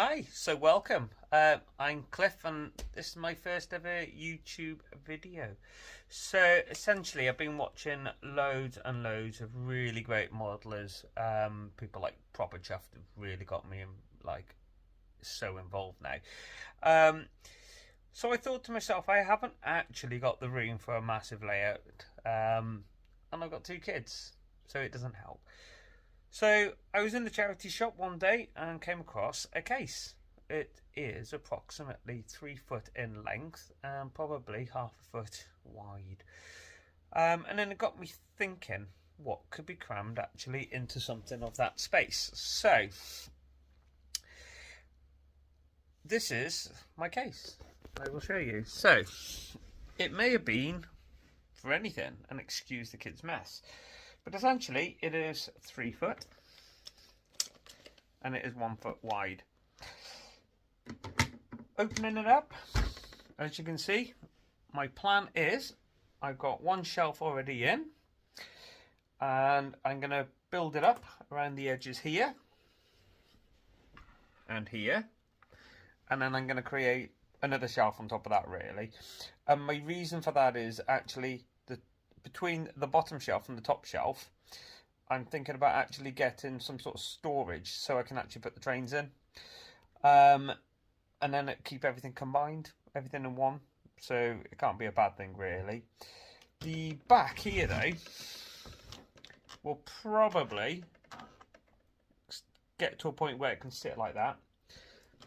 Hi, so welcome. I'm Cliff, and this is my first ever YouTube video. So essentially, I've been watching loads and loads of really great modelers. People like Proper Chuffed have really got me like so involved now. Um, so I thought to myself, I haven't actually got the room for a massive layout, and I've got two kids, so it doesn't help. So I was in the charity shop one day and came across a case. It is approximately 3 foot in length and probably half a foot wide. And then it got me thinking, what could be crammed actually into something of that space? So this is my case. I will show you. So it may have been for anything, and excuse the kids' mess. But essentially, it is 3 foot and it is 1 foot wide. Opening it up, as you can see, my plan is I've got one shelf already in, and I'm going to build it up around the edges here and here, and then I'm going to create another shelf on top of that, really. And my reason for that is actually between the bottom shelf and the top shelf, I'm thinking about actually getting some sort of storage so I can actually put the trains in, and then keep everything combined, everything in one, so it can't be a bad thing, really. The back here though will probably get to a point where it can sit like that.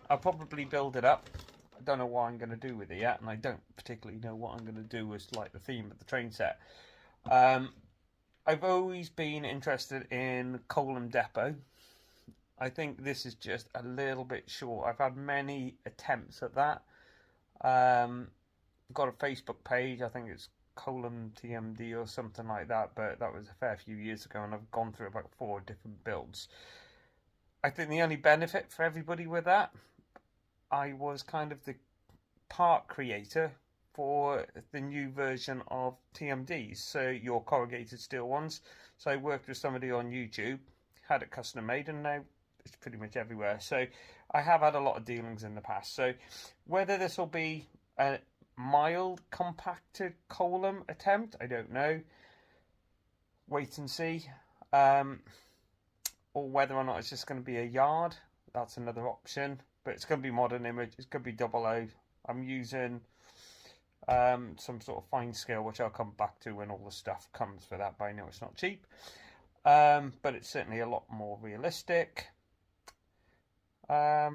I'll probably build it up. I don't know what I'm going to do with it yet, and I don't particularly know what I'm going to do with like the theme of the train set. I've always been interested in Coleham Depot. I think this is just a little bit short. I've had many attempts at that. Got a Facebook page, I think it's Coleham TMD or something like that, but that was a fair few years ago, and I've gone through about 4 different builds. I think the only benefit for everybody with that, I was kind of the part creator for the new version of TMDs, so your corrugated steel ones. So I worked with somebody on YouTube, had it custom made, and now it's pretty much everywhere. So I have had a lot of dealings in the past. So whether this will be a mild compacted column attempt, I don't know. Wait and see. Or whether or not it's just going to be a yard, that's another option. But it's going to be modern image. It's going to be double O. I'm using some sort of fine scale, which I'll come back to when all the stuff comes for that, but I know it's not cheap. But it's certainly a lot more realistic.